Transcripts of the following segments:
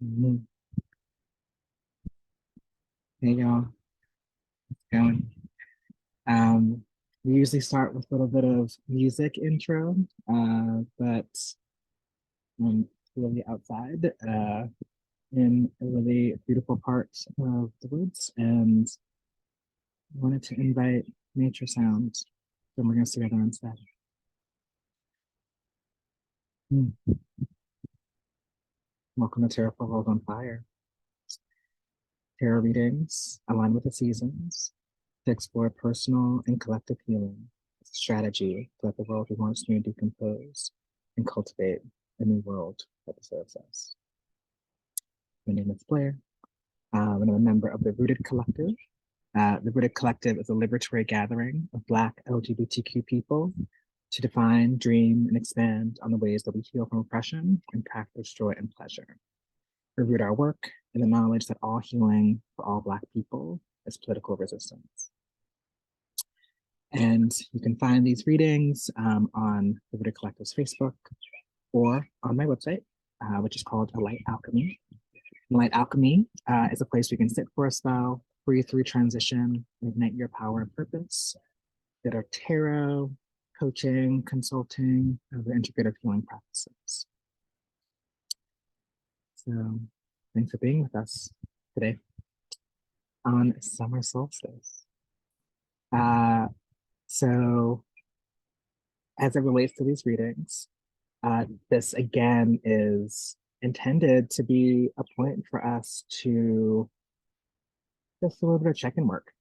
Mhm. Hey y'all, going. We usually start with a little bit of music intro, but I'm really outside in a really beautiful part of the woods and wanted to invite nature sounds to bring us together instead. Hmm. Welcome to Terra for World on Fire. Tarot readings align with the seasons to explore personal and collective healing as a strategy to let the world we once knew decompose and cultivate a new world that deserves us. My name is Blair, and I'm a member of the Rooted Collective. The Rooted Collective is a liberatory gathering of Black LGBTQ people to define, dream, and expand on the ways that we heal from oppression and practice joy and pleasure. We root our work in the knowledge that all healing for all Black people is political resistance. And you can find these readings on the Rooted Collective's Facebook or on my website, which is called A Light Alchemy. Light Alchemy is a place where you can sit for a spell, breathe through transition, and ignite your power and purpose. That are tarot, coaching, consulting, other integrative healing practices. So thanks for being with us today on summer solstice. Uh, so as it relates to these readings, this again is intended to be a point for us to just a little bit of check-in work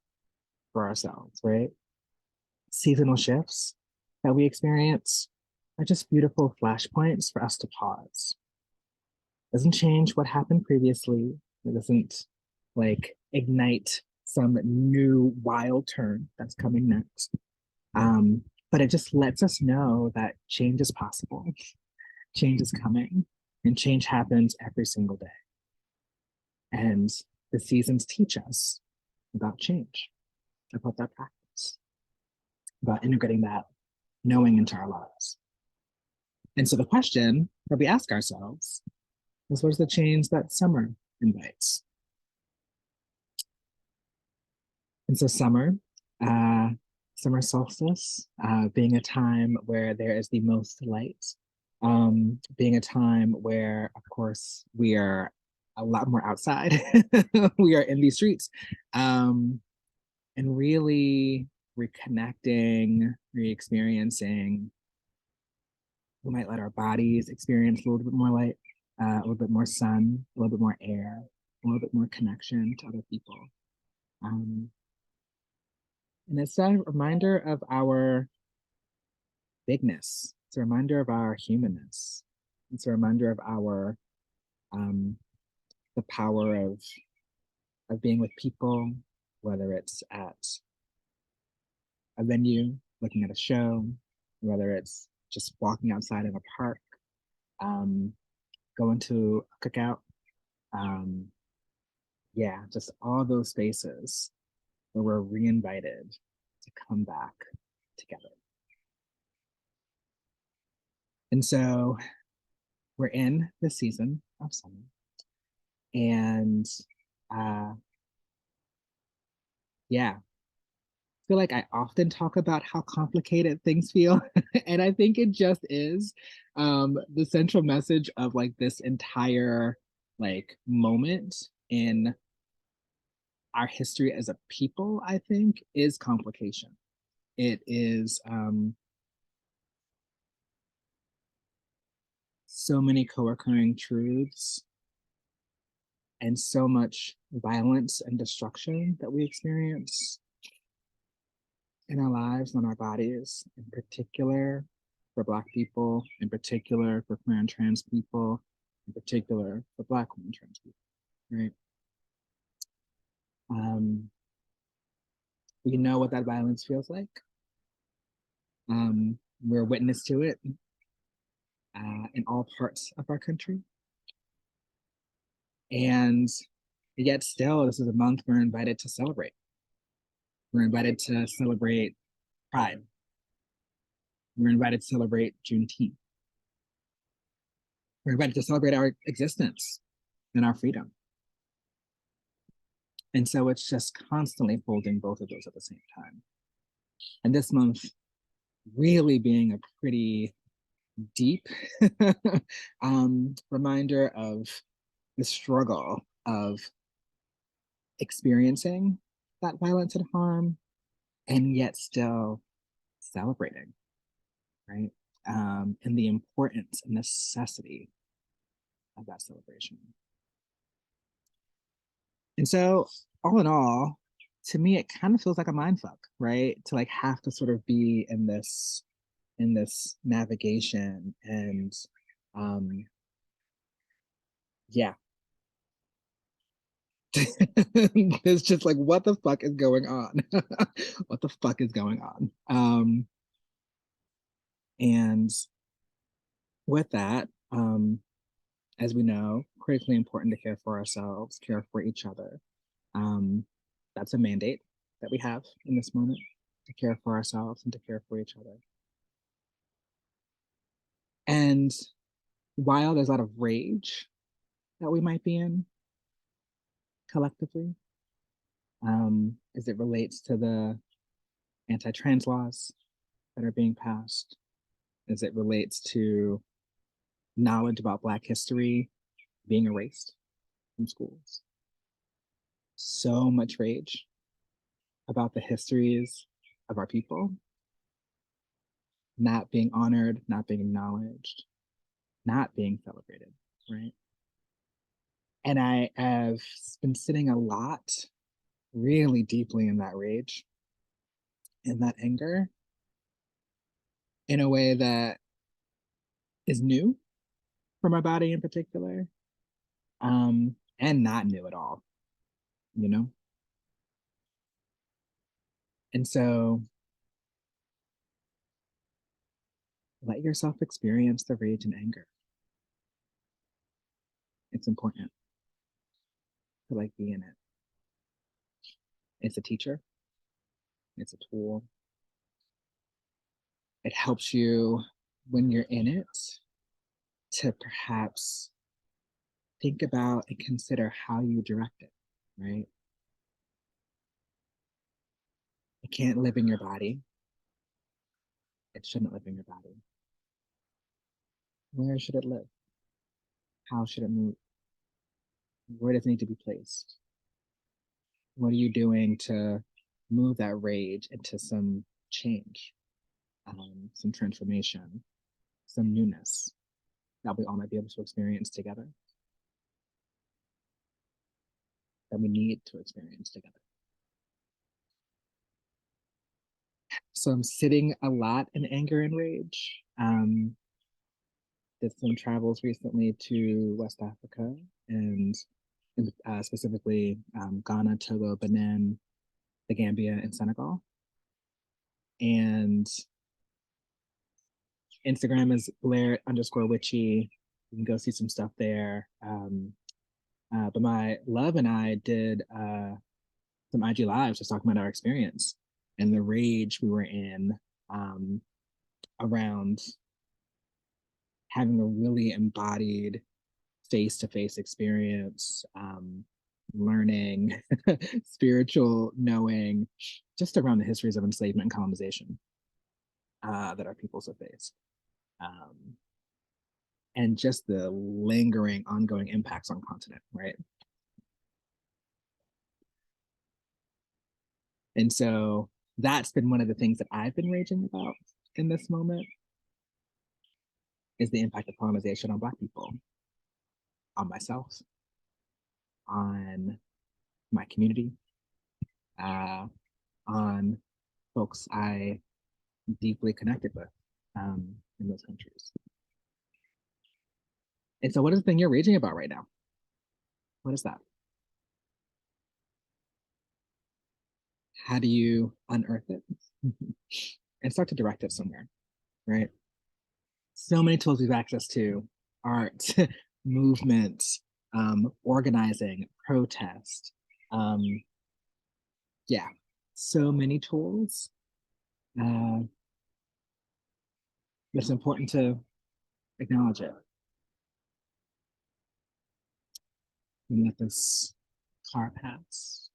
for ourselves, right? Seasonal shifts that we experience are just beautiful flashpoints for us to pause. It doesn't change what happened previously. It doesn't like ignite some new wild turn that's coming next. Um, but it just lets us know that change is possible, change is coming, and change happens every single day. And the seasons teach us about change, about that practice, about integrating that knowing into our lives. And so the question that we ask ourselves is, what is the change that summer invites? And so uh, summer solstice, being a time where there is the most light, being a time where, of course, we are a lot more outside. We are in these streets, and really reconnecting, re-experiencing. We might let our bodies experience a little bit more light, a little bit more sun, a little bit more air, a little bit more connection to other people. Um, and it's a reminder of our bigness. It's a reminder of our humanness. It's a reminder of our um, the power of being with people, whether it's at a venue, looking at a show, whether it's just walking outside in a park, um, going to a cookout. Um, yeah, just all those spaces where we're reinvited to come back together. And so we're in the season of summer. And uh, yeah, I feel like I often talk about how complicated things feel. And I think it just is. The central message of like this entire like moment in our history as a people, I think, is complication. It is so many co-occurring truths and so much violence and destruction that we experience in our lives and our bodies, in particular for Black people, in particular for queer and trans people, in particular for Black queer and trans people, right? Um, we know what that violence feels like. We're witness to it in all parts of our country. And yet still, this is a month we're invited to celebrate. We're invited to celebrate Pride. We're invited to celebrate Juneteenth. We're invited to celebrate our existence and our freedom. And so it's just constantly holding both of those at the same time. And this month really being a pretty deep reminder of the struggle of experiencing that violence and harm and yet still celebrating, right? And the importance and necessity of that celebration. And so, all in all, to me, it kind of feels like a mind fuck, right? To like have to sort of be in this navigation and um yeah. It's just like what the fuck is going on? What the fuck is going on? And with that, as we know, critically important to care for ourselves, care for each other. Um, that's a mandate that we have in this moment to care for ourselves and to care for each other. And while there's a lot of rage that we might be in collectively, as it relates to the anti-trans laws that are being passed, as it relates to knowledge about Black history being erased from schools. So much rage about the histories of our people not being honored, not being acknowledged, not being celebrated, right? And I have been sitting a lot, really deeply in that rage, in that anger, in a way that is new for my body in particular, and not new at all, you know? And so let yourself experience the rage and anger. It's important to like be in it. It's a teacher, it's a tool. It helps you when you're in it to perhaps think about and consider how you direct it, right? It can't live in your body. It shouldn't live in your body. Where should it live? How should it move? Where does it need to be placed? What are you doing to move that rage into some change, some transformation, some newness that we all might be able to experience together, that we need to experience together? So I'm sitting a lot in anger and rage. Did some travels recently to West Africa and specifically Ghana, Togo, Benin, the Gambia, and Senegal. And Instagram is Blair underscore witchy. You can go see some stuff there. But my love and I did some IG lives just talking about our experience and the rage we were in around having a really embodied face-to-face experience, learning, spiritual knowing, just around the histories of enslavement and colonization that our peoples have faced. And just the lingering, ongoing impacts on continent, right? And so that's been one of the things that I've been raging about in this moment is the impact of colonization on Black people, on myself, on my community, uh, on folks I deeply connected with in those countries. And so, what is the thing you're raging about right now? What is that? How do you unearth it and start to direct it somewhere, right? So many tools we have access to: art, movement, organizing, protest. Um, yeah, so many tools. Uh, it's important to acknowledge it. and let this car pass.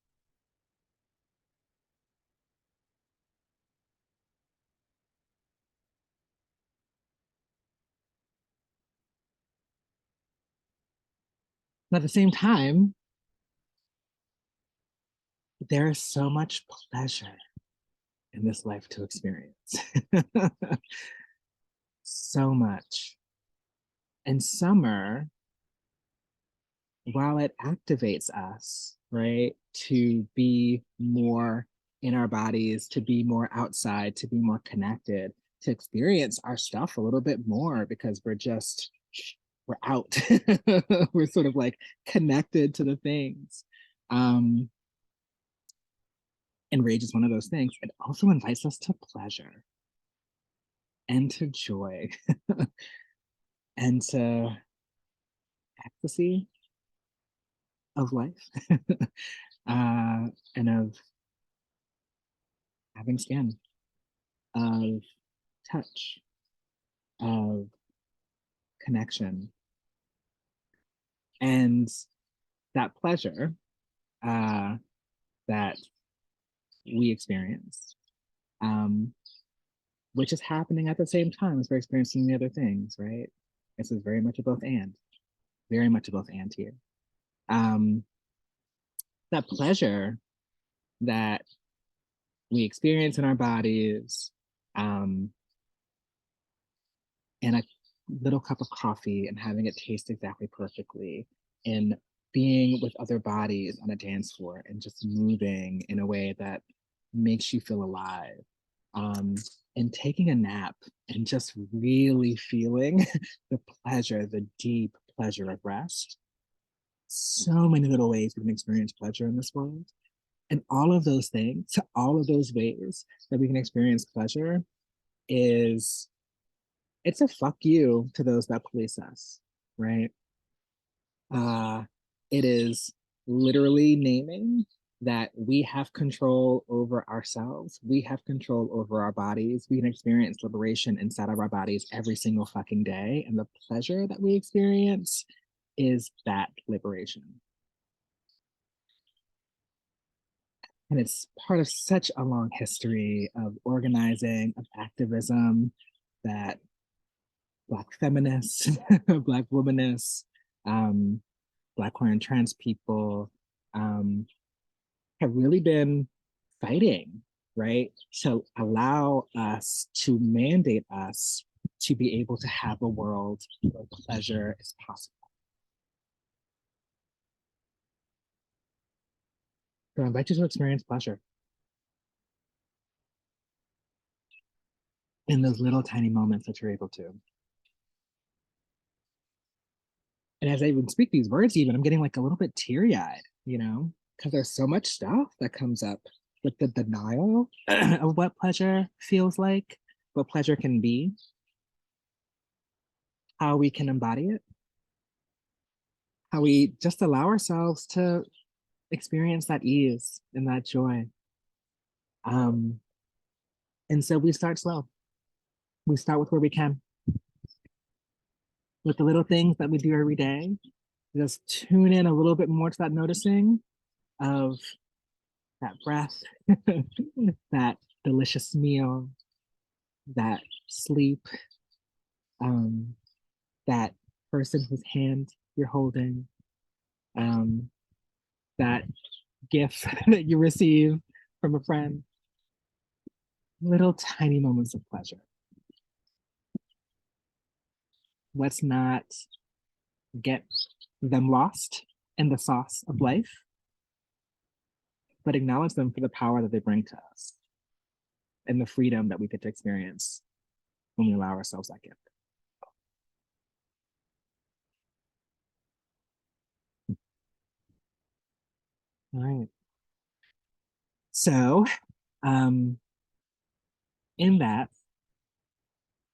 But at the same time, there is so much pleasure in this life to experience. So much. And summer, while it activates us, right, to be more in our bodies, to be more outside, to be more connected, to experience our stuff a little bit more because we're out. We're sort of like connected to the things. Um, and rage is one of those things. It also invites us to pleasure and to joy and to ecstasy of life and of having skin, of touch, of connection. And that pleasure uh, that we experience, um, which is happening at the same time as we're experiencing the other things, right? This is very much a both and, very much a both and here. Um, that pleasure that we experience in our bodies, um, and a little cup of coffee and having it taste exactly perfectly, and being with other bodies on a dance floor and just moving in a way that makes you feel alive. Um, and taking a nap and just really feeling the pleasure, the deep pleasure of rest. So many little ways we can experience pleasure in this world. And all of those things, all of those ways that we can experience pleasure is it's a fuck you to those that police us, right? Uh, it is literally naming that we have control over ourselves. We have control over our bodies. We can experience liberation inside of our bodies every single fucking day. And the pleasure that we experience is that liberation. And it's part of such a long history of organizing, of activism that Black feminists, Black womanists, um, Black queer and trans people have really been fighting, right? To allow us, to mandate us to be able to have a world where pleasure is possible. So I invite you to experience pleasure in those little tiny moments that you're able to. And as I even speak these words, even I'm getting like a little bit teary eyed, because there's so much stuff that comes up with the denial of what pleasure feels like, what pleasure can be, how we can embody it, how we just allow ourselves to experience that ease and that joy. Um, and so we start slow. We start with where we can, with the little things that we do every day. Just tune in a little bit more to that noticing of that breath, that delicious meal, that sleep, um, that person whose hand you're holding, um, that gift that you receive from a friend. Little tiny moments of pleasure. Let's not get them lost in the sauce of life, but acknowledge them for the power that they bring to us and the freedom that we get to experience when we allow ourselves that gift. All right. So, um, in that,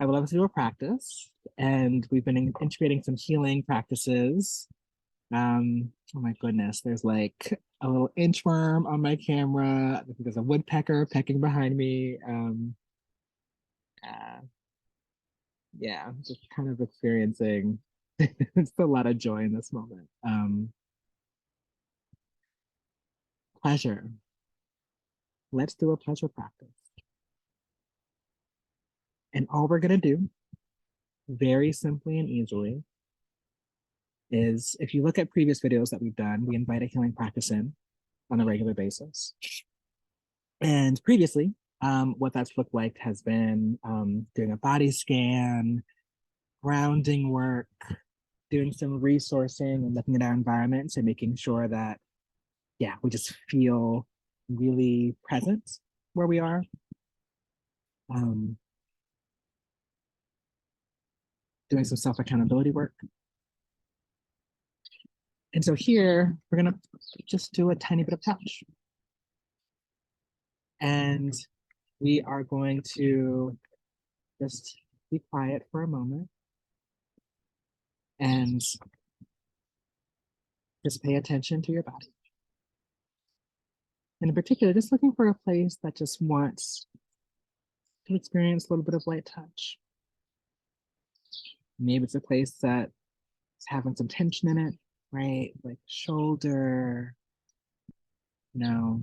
I would love to do a practice, and we've been integrating some healing practices. Oh my goodness, there's like a little inchworm on my camera. There's a woodpecker pecking behind me. Uh, yeah, just kind of experiencing it's a lot of joy in this moment. pleasure. Let's do a pleasure practice. And all we're going to do, very simply and easily, is if you look at previous videos that we've done, we invite a healing practice in on a regular basis. And previously, what that's looked like has been doing a body scan, grounding work, doing some resourcing and looking at our environments and making sure that, yeah, we just feel really present where we are. Um, Doing some self accountability work. And so here, we're going to just do a tiny bit of touch. And we are going to just be quiet for a moment and just pay attention to your body. And in particular, just looking for a place that just wants to experience a little bit of light touch. Maybe it's a place that's having some tension in it, right? Like shoulder, you know,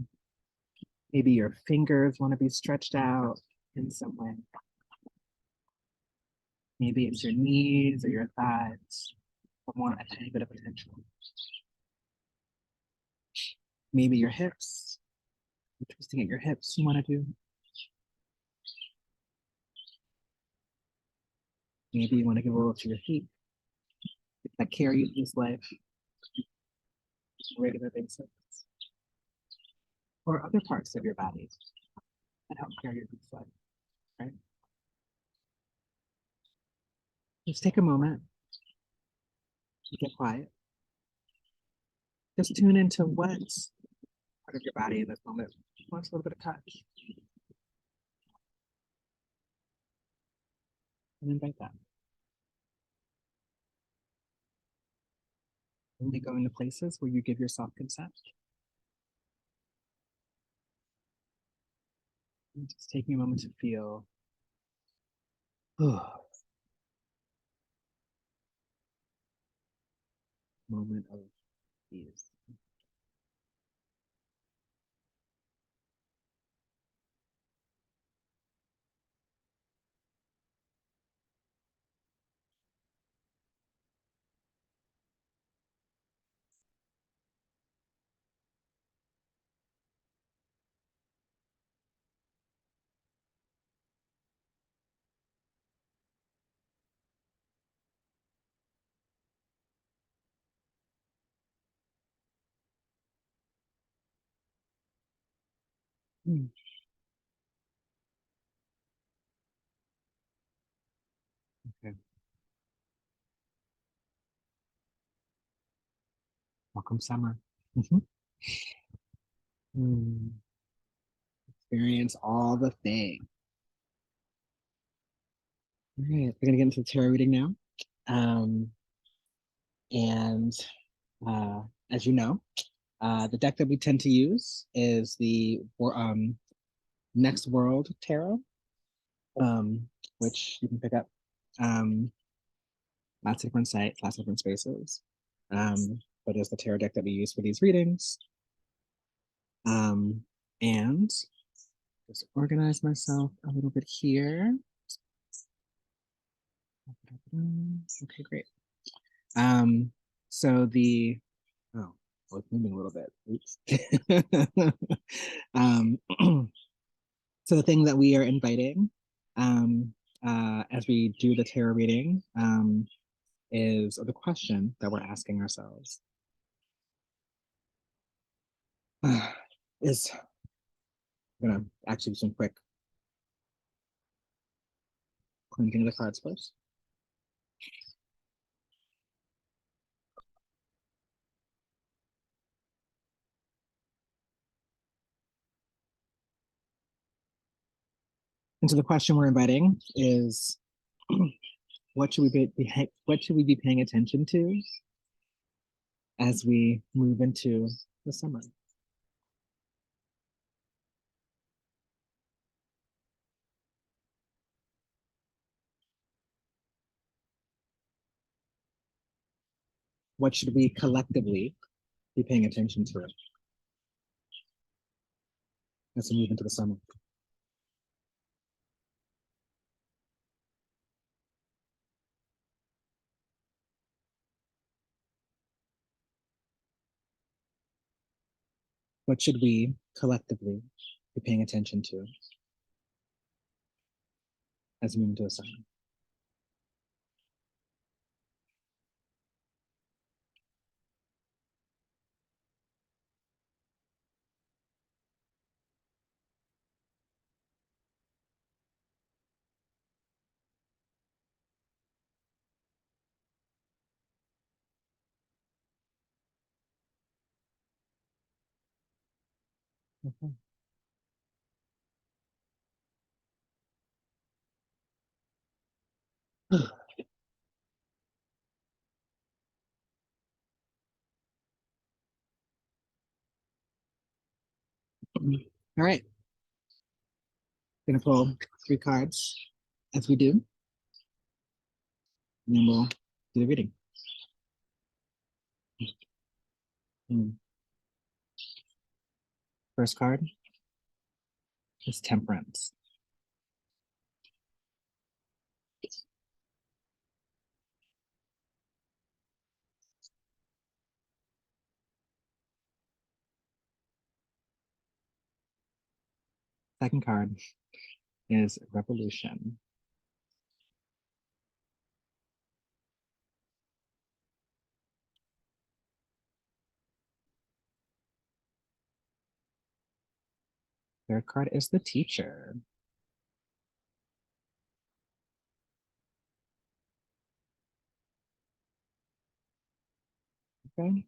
maybe your fingers want to be stretched out in some way. Maybe it's your knees or your thighs that want a tiny bit of attention. Maybe your hips, twisting at your hips, you want to do. Maybe you want to give a little to your feet that carry you through this life on a regular basis. Or other parts of your body that help carry you through this life, right? Just take a moment to get quiet. Just tune into what part of your body in this moment wants a little bit of touch. And invite that. Only go into places where you give yourself consent. And just taking a moment to feel moment of ease. Mm. Okay. Welcome, summer. Mhm. Mm. Experience all the things. All right, we're gonna get into the tarot reading now. Um, and uh, as you know, the deck that we tend to use is the Next World Tarot, which you can pick up lots of different sites, lots of different spaces. But it's the tarot deck that we use for these readings. And just organize myself a little bit here. Okay, great. So the oh, I was moving a little bit. Oops. um, so the thing that we are inviting as we do the tarot reading is, or the question that we're asking ourselves is, I'm gonna actually do some quick cleansing of the cards first. And so the question we're inviting is, what should we be paying attention to as we move into the summer? What should we collectively be paying attention to? as we move into the summer. What should we collectively be paying attention to as we move into the summer? Okay. All right, gonna pull three cards as we do, and then we'll do the reading. First card is Temperance. Second card is Revolution. Third card is the Teacher. Okay.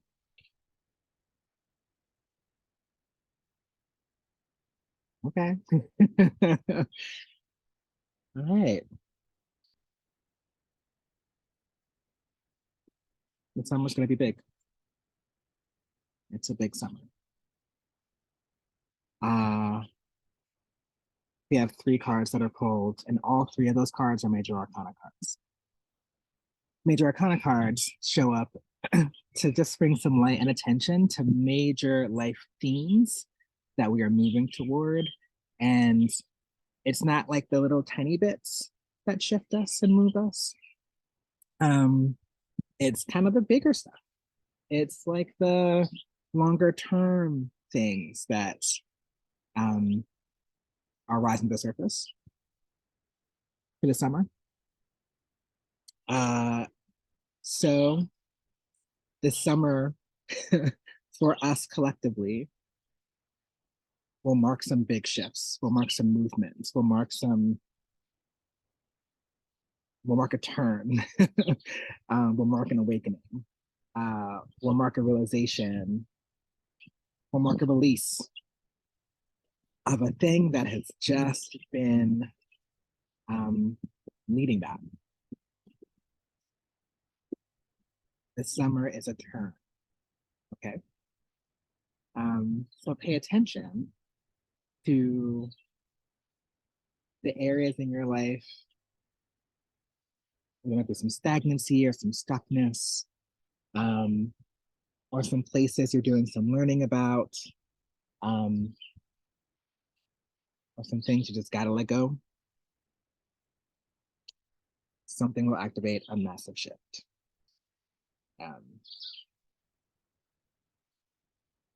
Okay. All right. The summer's gonna be big. It's a big summer. We have three cards that are pulled, and all three of those cards are Major Arcana cards. Major Arcana cards show up to just bring some light and attention to major life themes that we are moving toward. And it's not like the little tiny bits that shift us and move us. Um, it's kind of the bigger stuff. It's like the longer term things that um, are rising to the surface for the summer. Uh, so this summer for us collectively will mark some big shifts, will mark some movements, will mark a turn, will mark an awakening, will mark a realization, will mark a release of a thing that has just been needing that. This summer is a turn, okay? So pay attention to the areas in your life. There might be some stagnancy or some stuckness, um, or some places you're doing some learning about, um, or some things you just gotta let go. Something will activate a massive shift.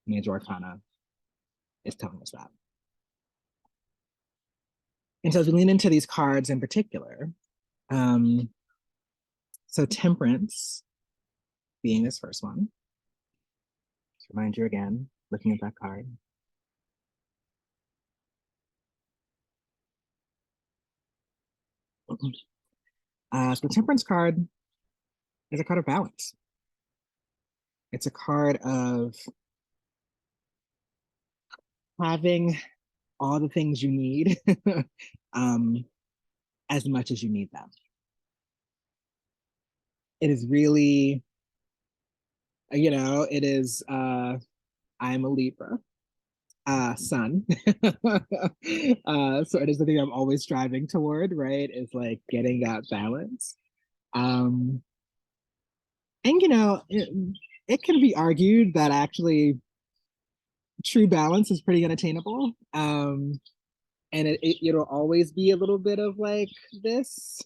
Major Arcana is telling us that. And so as we lean into these cards in particular, um, so Temperance being this first one, to remind you again, looking at that card. So the Temperance card is a card of balance. It's a card of having all the things you need um, as much as you need them. It is really, it is, I'm a Libra, sun. So it is the thing I'm always striving toward, right? Is like getting that balance. Um, and it can be argued that actually true balance is pretty unattainable. And it'll always be a little bit of like this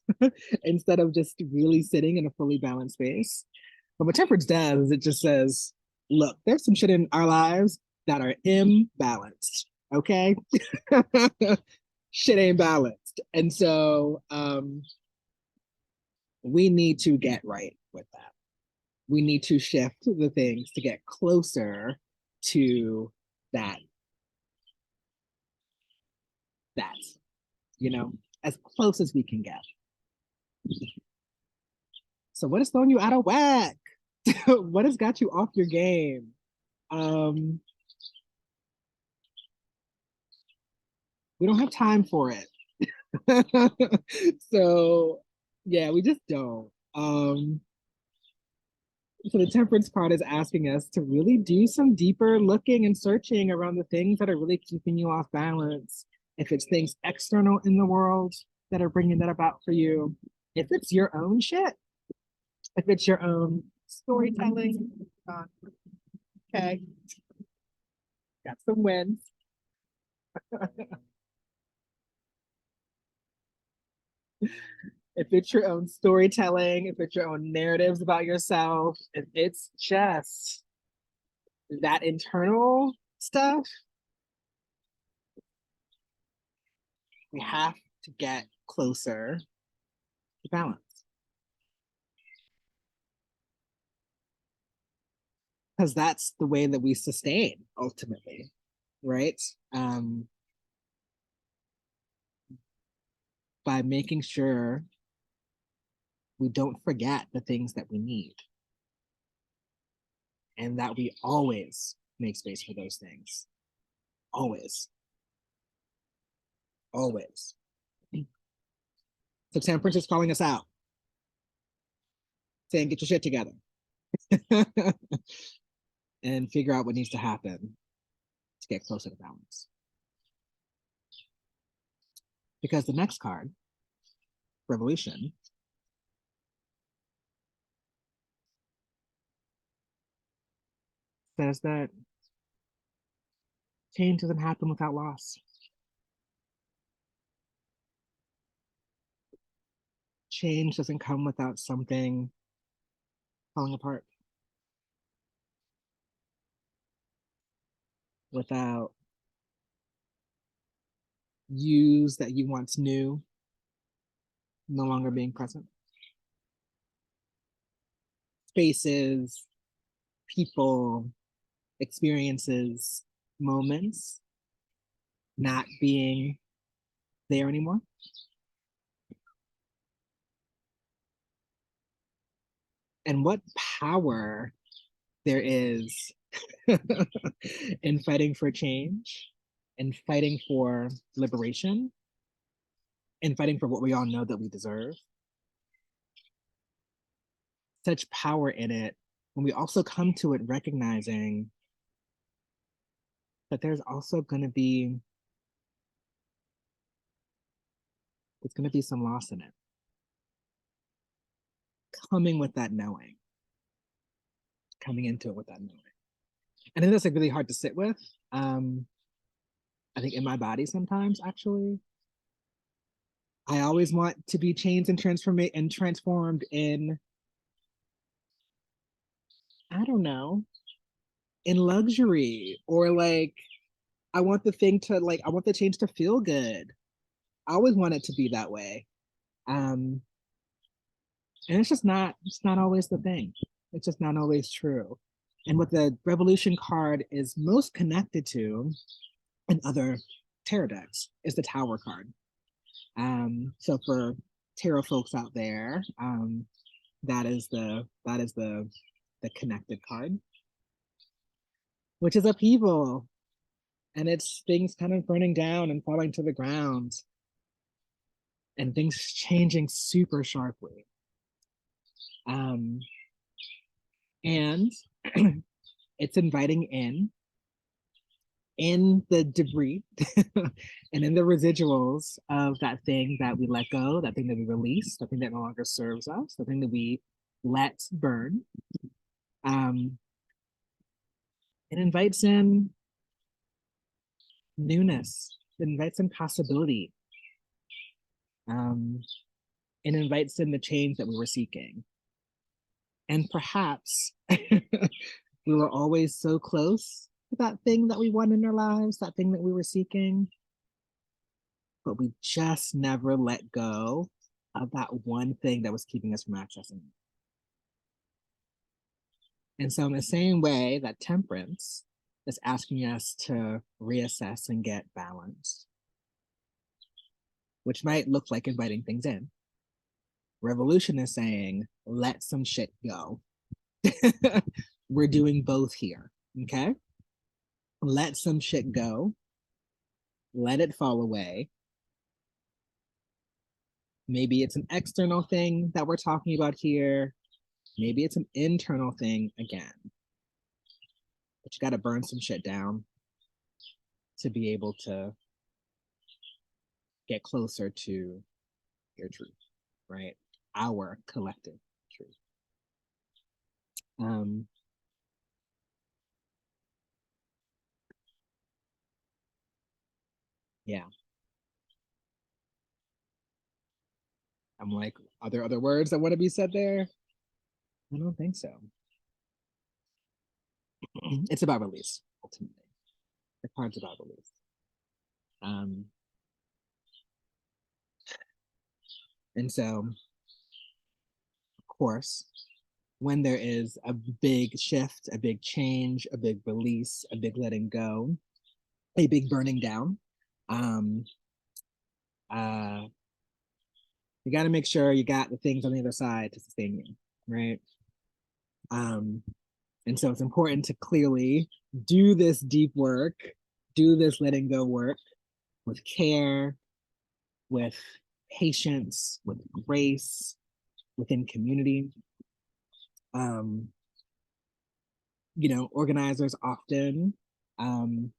instead of just really sitting in a fully balanced space. But what temperance does is it just says, look, there's some shit in our lives that are imbalanced. Okay. Shit ain't balanced. And so we need to get right with that. We need to shift the things to get closer to that, that, you know, as close as we can get. So what is throwing you out of whack? What has got you off your game? Um, we don't have time for it. So yeah, we just don't. So the temperance card is asking us to really do some deeper looking and searching around the things that are really keeping you off balance. If it's things external in the world that are bringing that about for you, if it's your own shit, if it's your own storytelling, okay, got some wins. If it's your own storytelling, if it's your own narratives about yourself, if it's just that internal stuff, we have to get closer to balance. Because that's the way that we sustain ultimately, right? By making sure we don't forget the things that we need and that we always make space for those things. Always. Always. So temperance is calling us out, saying, get your shit together and figure out what needs to happen to get closer to balance. Because the next card, Revolution, says that change doesn't happen without loss. Change doesn't come without something falling apart, without yous that you once knew no longer being present, spaces, people, experiences, moments not being there anymore. And what power there is in fighting for change and fighting for liberation and fighting for what we all know that we deserve. Such power in it when we also come to it recognizing that there's also going to be some loss in it, coming with that knowing, coming into it with that knowing. And I think that's like really hard to sit with. I think in my body sometimes actually I always want to be changed and transformed in, I don't know, in luxury, or like I want the thing to like I want the change to feel good. I always want it to be that way. Um and it's not always the thing. It's just not always true. And what the revolution card is most connected to in other tarot decks is the tower card. So for tarot folks out there, that is the connected card, which is upheaval, and it's things kind of burning down and falling to the ground, and things changing super sharply. And it's inviting in the debris and in the residuals of that thing that we let go, that thing that we release, that thing that no longer serves us, the thing that we let burn. It invites in newness. It invites in possibility. It invites in the change that we were seeking. And perhaps we were always so close to that thing that we want in our lives, that thing that we were seeking, but we just never let go of that one thing that was keeping us from accessing it. And so, in the same way that temperance is asking us to reassess and get balanced, which might look like inviting things in, revolution is saying, let some shit go. We're doing both here. Okay. Let some shit go, let it fall away. Maybe it's an external thing that we're talking about here. Maybe it's an internal thing again. But you got to burn some shit down to be able to get closer to your truth, right? Our collective truth. Um, yeah. I'm like, are there other words that want to be said there? I don't think so. It's about release, ultimately. The card's about release. Um, and so, of course, when there is a big shift, a big change, a big release, a big letting go, a big burning down, um, uh, you got to make sure you got the things on the other side to sustain you, right? Um, and so it's important to clearly do this deep work, do this letting go work with care, with patience, with grace, within community. Um, organizers often, and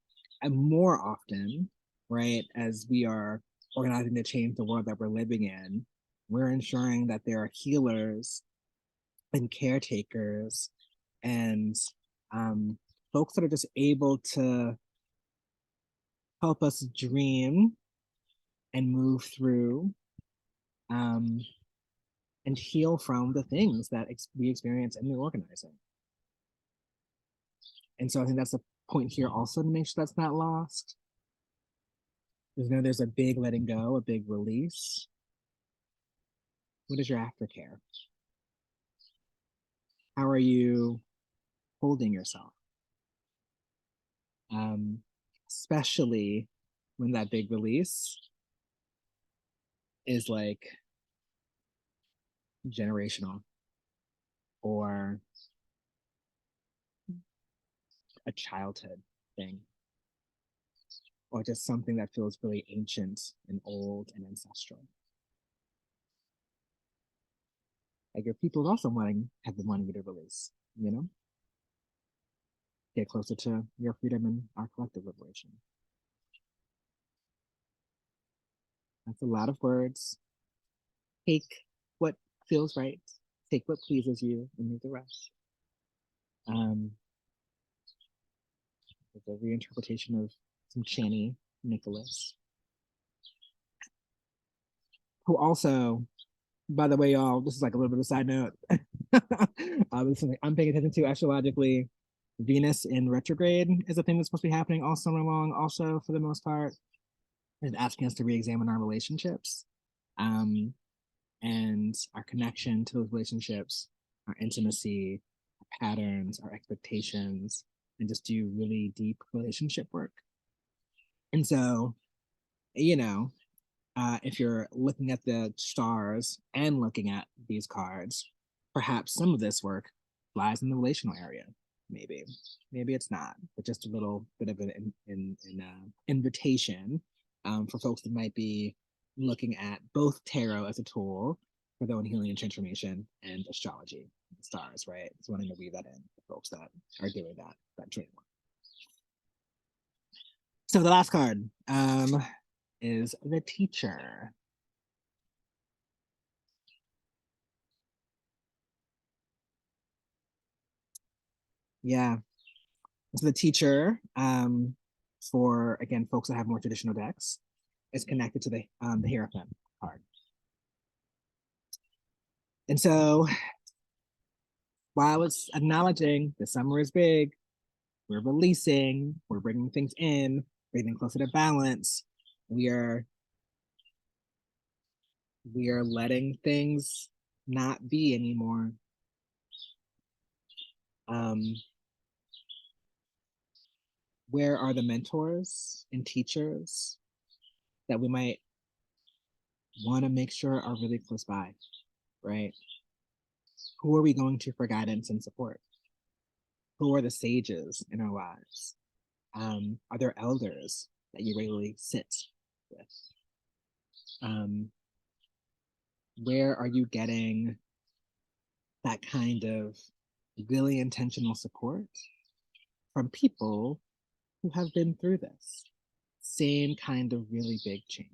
more often, right, as we are organizing to change the world that we're living in, we're ensuring that there are healers and caretakers and folks that are just able to help us dream and move through um, and heal from the things that we experience in the organizing. And so I think that's the point here also to make sure that's not lost. There's a big letting go, a big release. What is your aftercare? How are you holding yourself? Um, Especially when that big release is like generational or a childhood thing, or just something that feels really ancient and old and ancestral. Like your people also have been wanting you to release, get closer to your freedom and our collective liberation. That's a lot of words. Take what feels right, take what pleases you, and leave the rest. Um, a reinterpretation of some Channy Nicholas, who also, by the way, y'all, this is like a little bit of a side note. This is something I'm paying attention to astrologically. Venus in retrograde is a thing that's supposed to be happening all summer long, also, for the most part, is asking us to re-examine our relationships um, and our connection to those relationships, our intimacy, our patterns, our expectations, and just do really deep relationship work. And so, you know, if you're looking at the stars and looking at these cards, perhaps some of this work lies in the relational area. Maybe it's not, but just a little bit of an invitation for folks that might be looking at both tarot as a tool for their own healing and transformation and astrology, the stars, right? Just wanting to weave that in for folks that are doing that training work. So the last card is the teacher. Yeah. So the teacher for, again, folks that have more traditional decks, is connected to the Hierophant card. And so while it's acknowledging the summer is big, we're releasing, we're bringing things in, bringing closer to balance, we are letting things not be anymore. Where are the mentors and teachers that we might want to make sure are really close by, right? Who are we going to for guidance and support? Who are the sages in our lives? Are there elders that you regularly sit with? Where are you getting that kind of really intentional support from people who have been through this same kind of really big change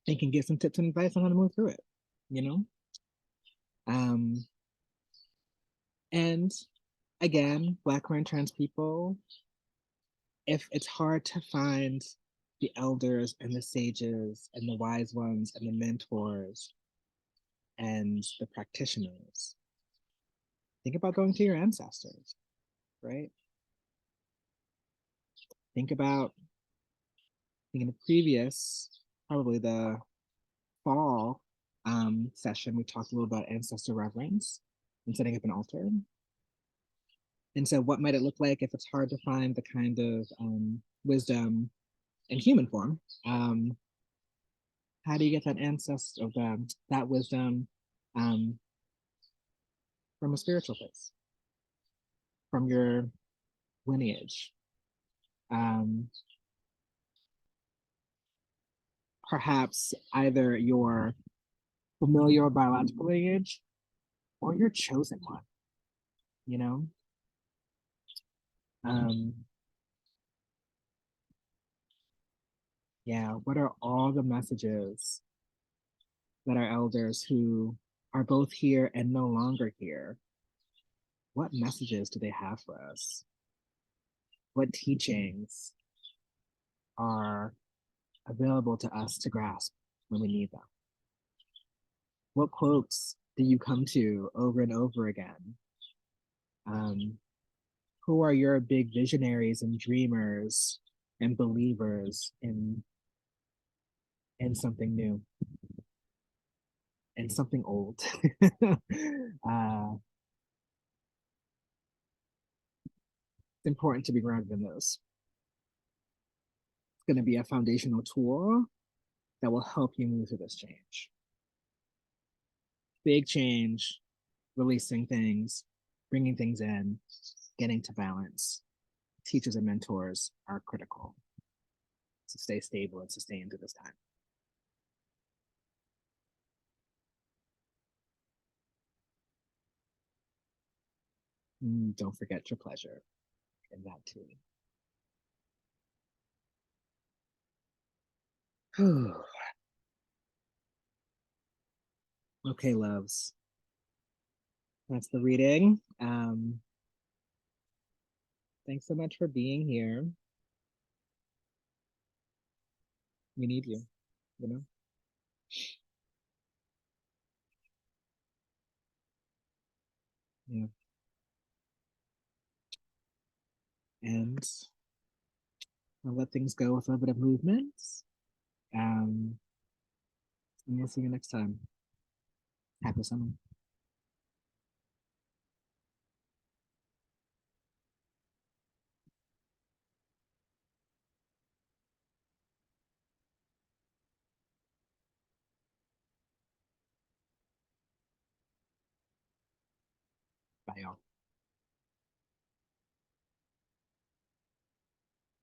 and can give some tips and advice on how to move through it, you know? And again, Black, queer, and trans people, if it's hard to find the elders and the sages and the wise ones and the mentors and the practitioners, think about going to your ancestors, right? Think about, in the previous, probably the fall session, we talked a little about ancestor reverence and setting up an altar. And so what might it look like if it's hard to find the kind of wisdom in human form? How do you get that ancestor of that wisdom um, from a spiritual place, from your lineage? Perhaps either your familiar biological lineage or your chosen one, you know? Um, yeah, what are all the messages that our elders who are both here and no longer here, what messages do they have for us? What teachings are available to us to grasp when we need them? What quotes do you come to over and over again? Um, who are your big visionaries and dreamers and believers in something new and something old? It's important to be grounded in those. It's going to be a foundational tool that will help you move through this change. Big change, releasing things, bringing things in, getting to balance. Teachers and mentors are critical to stay stable and sustain through this time. Don't forget your pleasure in that too. Okay, loves. That's the reading. Thanks so much for being here. We need you, you know? Yeah. And I'll let things go with a little bit of movement. And we'll see you next time. Happy summer. Bye, y'all.